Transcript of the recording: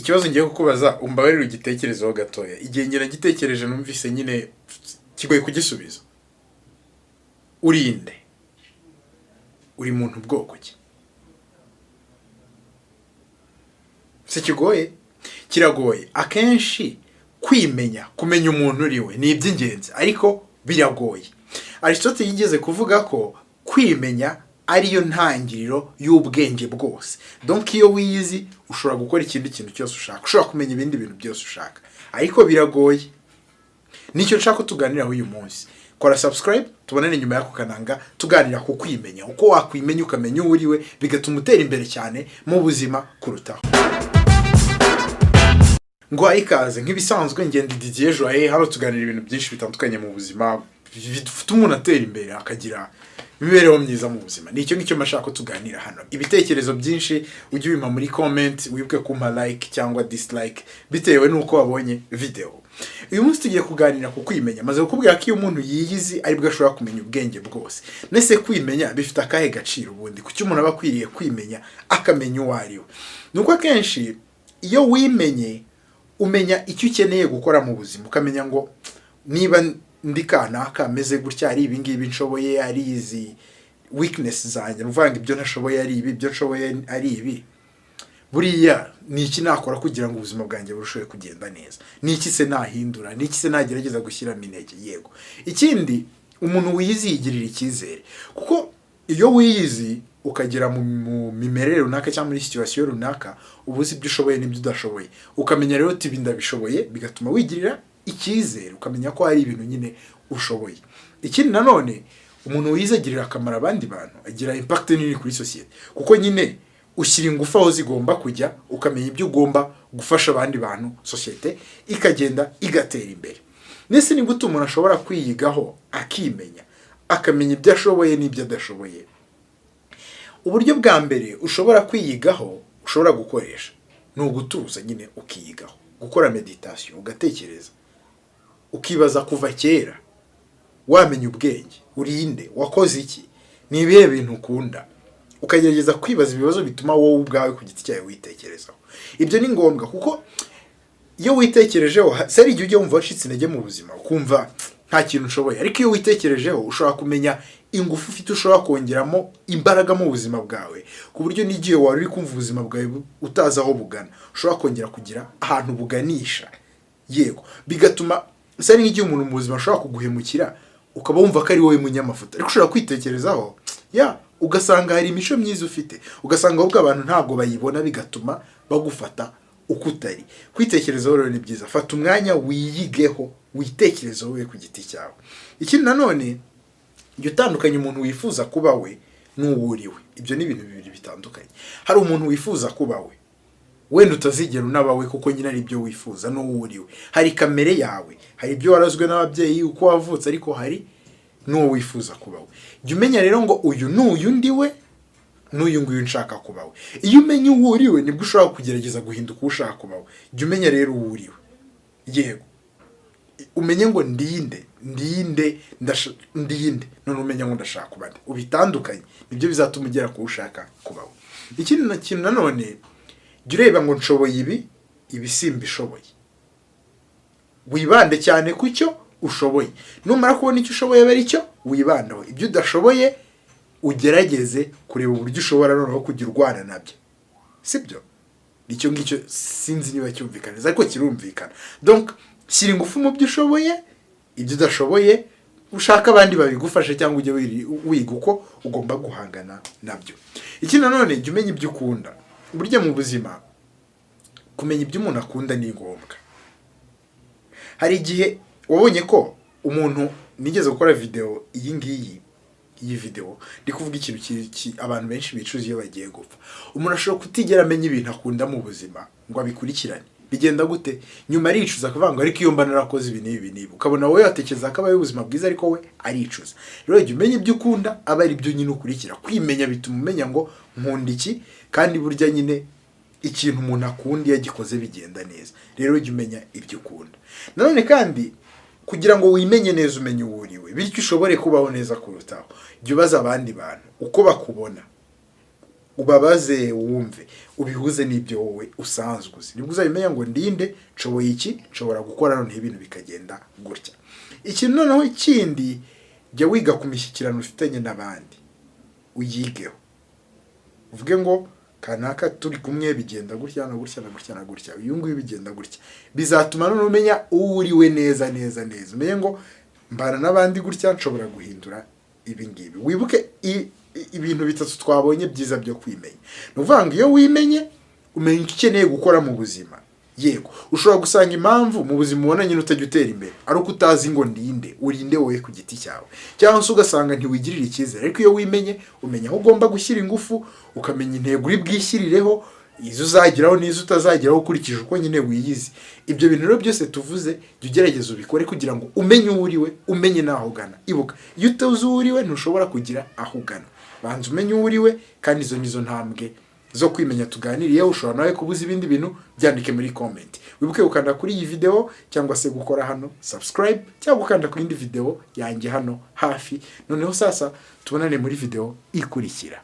ikibazo ngiye kukubaza umbabarira ugitekerezaho gatoya. Igihe ngira gitekereje numvise nyine kigoye kugisubiza. Urinde. Uri muntu bwoko ki? Se kigoye? Kiragoye. Akenshi kumenya umuntu uriwe ni iby'ingenzi ariko biragoye. Aristotle yigeze kuvuga ko kwimenya ariyo ntangiriro y'ubwenge bwose. Donc iyo wiyizi ushobora gukora ikindi kintu cyose ushaka. Ushobora kumenya ibindi bintu byose ushaka. Ariko biragoye. Nicyo nshaka tuganiraho uyu munsi. Kora subscribe tubonane nyuma yako kananga tuganira ku kwimenya. Uko wakwimenya ukamenya uriwe bigatuma utera imbere cyane mu buzima kurutaho. Ngo ikaze nk'ibisanzwe ngende Didier Joye hano tuganira ibintu byinshi bitandukanye mu buzima bifite umuntu atera imbere akagira imibereho myiza mu buzima. Nicyo ngicyo mashaka ko tuganira hano. Ibitekerezo byinshi ujye ubima muri comment, wibuke kumpa like cyangwa dislike bitewe nuko wabonye video. Uyu munsi tugiye kuganira ku kwimenya. Maze kukubwira ko iyo umuntu yiyizi ari bwo ashobora kumenya ubwenge bwose. Nese kwimenya bifite akahe gaciro ubundi? Kuki umuntu aba akwiriye kwimenya akamenya uwo ari we? Nuko akenshi iyo wimenye umenya icyo ukeneye gukora mu buzima. Ukamenya ngo niba ndi kanaka ameze gutya ari ibi ngibi nshoboye ari izi weakness zanjye, uvuga ibyo nashoboye ari ibi, ibyo nshoboye ari ibi. Buriya ni iki nakora kugira ngo ubuzima bwanjye burusheho kugenda neza? Ni iki se nahindura? Ni iki se nagerageza gushyiramo intege? Yego. Ikindi umuntu wiyizi yigirira icyizere. Kuko iyo wiyizi ukagera mu mimerere runaka cyangwa muri situation runaka ubuzi ibyo ushoboye n'ibyo udashoboye. Ukamenya rero uti bindabishoboye bigatuma wigirira icyizere, ukamenya ko hari ibintu nyine ushoboye. Ikindi nanone umuntu wizagirira akamaro abandi bantu agira impact nini kuri society. Kuko nyine ushyira ingufu aho zigomba kujya, ukamenya ibyo ugomba gufasha abandi bantu, society ikagenda igatera imbere. Nese ni gute umuntu ashobora kwiyigaho akimenya, akamenya ibyo ashoboye n'ibyo adashoboye? Uburyo bwa mbere ushobora kwiyigaho, ushobora gukoresha ni ugutuza nyine ukiyigaho, gukora meditation, ugatekereza, ukibaza kuva kera wamenya ubwenge, urinde, wakoze iki, ni ibihe bintu ukunda, ukagerageza kwibaza ibibazo bituma wowe ubwawe ku giti cyawe witekerezaho. Ibyo ni ngombwa kuko iyo witekerejeho sari igihe ujye wumva washitse intege mu buzima ukumva nta kintu ushoboye, ariko iyo witekerejeho ushobora kumenya ingufu ufite ushobora kongeramo imbaraga mu buzima bwawe ku buryo n'igihe wari uri kumva ubuzima bwawe utazi aho bugana ushobora kongera kugira ahantu buganisha. Yego, bigatuma sari nk'igihe umuntu mu buzima ashobora kuguhemukira ukaba wumva ko ari wowe munyamafuta, ariko ushobora kwitekerezaho ugasanga hari imico myiza ufite, ugasanga ahubwo abantu ntabwo bayibona bigatuma bagufata uko utari. Kwitekerezaho rero ni byiza. Fata umwanya wiyigeho, witekerezaho we ku giti cyawe. Ikindi nanone jya utandukanya umuntu wifuza kuba we n'uwuriwe. Ibyo ni ibintu bibiri bitandukanye. Hari umuntu wifuza kuba we wenda utazigera unabawe kuko nyine ari ibyo wifuza n'uwuriwe. Hari kamere yawe, hari ibyo warazwe n'ababyeyi uko wavutse, ariko hari n'uwo wifuza kuba we. Jya umenya rero ngo uyu n'uyu ndiwe n'uyu nguyu nshaka kuba we. Iyo umenya uwo uriwe nibwo ushobora kugerageza guhinduka ushaka kuba we. Jya umenya rero uwo uriwe. Yego. Umenye ngo ndinde none umenya ngo ndashaka kuba nde. Ubitandukanye nibyo bizatuma ugera ku ushaka kuba we. Ikindi na kintu nanone jya ureba ngo nshoboye ibi simbishoboye. Wibande cyane ku cyo ushoboye. Numara kubona icyo ushoboye bari cyo wibandaho. Ibyo udashoboye ugerageze kureba uburyo ushobora noneho kugira urwana nabyo. Sibyo? Nicyo ngicyo sinzi niba cyumvikana ariko kirumvikana. Donc shyira ingufu mu byo ushoboye, ibyo udashoboye ushaka abandi babigufasha cyangwa ujye wiga uko ugomba guhangana nabyo. Ikindi nanone jya umenya ibyo ukunda. Burya mu buzima kumenya ibyo umuntu akunda ni ngombwa. Hari igihe wabonye ko umuntu nigeze gukora video iyi video ndi kuvuga ikintu abantu benshi bicuza iyo bagiye gupfa. Umuntu ashobora kutigera amenya ibintu akunda mu buzima ngo abikurikirane. Bigenda gute? Nyuma aricuza akavanga ariko iyo mba narakoze ibi n'ibi. Ukabona wowe yatekereza ko abaye ubuzima bwiza ariko we aricuza. Rero jya umenya ibyo ukunda aba ari byo nyine ukurikira. Kwimenya bituma umenya ngo nkunda iki, kandi burya nyine ikintu umuntu akunda yagikoze bigenda neza. Rero jya umenya ibyo ukunda. Nanone kandi kugira ngo wimenye neza umenye uwo uriwe bityo ushobore kubaho neza kurutaho, jya ubaza abandi bantu uko bakubona. ubabaze wumve ubihuze n'ibyo wowe usanzwe uzi nibwo uzabimenya ngo ndinde nshoboye iki nshobora gukora none ibintu bikagenda gutya. Ikintu noneho ikindi jya wiga ku mishyikirano ufitanye n'abandi uyigeho uvuge ngo kanaka turi kumwe bigenda gutya na gutya na gutya na gutya uyu nguyu bigenda gutya bizatuma none umenya uriwe neza umenye ngo mbana n'abandi gutya nshobora guhindura ibi ngibi. Wibuke ibintu bitatu twabonye byiza byo kwimenya. Nuvanga iyo wimenye umenya icyo ukeneye gukora mu buzima. Yego ushobora gusanga impamvu mu buzima ubona nyine utajya utera imbere ari uko utazi ngo ndinde urinde wowe ku giti cyawe cyangwa se ugasanga ntiwigirira icyizere. Ariko iyo wimenye umenya aho ugomba gushyira ingufu ukamenya intego uri bwishyirireho izo uzageraho n'izo utazageraho ukurikije uko nyine wiyizi. Ibyo bintu rero byose tuvuze jya ugerageza ubikore kugira ngo umenye uriwe umenye naho ugana. Ibuka iyo utazi uriwe ntushobora kugira aho ugana. Banza umenye uriwe kandi izo nizo ntambwe zo kwimenya tuganiriye. Ushobora nawe kubuza ibindi bintu byandike muri comment. Wibuke gukanda kuri iyi video cyangwa se gukora hano subscribe cyangwa gukanda ku yindi video yanjye hano hafi. Noneho sasa tubonane muri video ikurikira.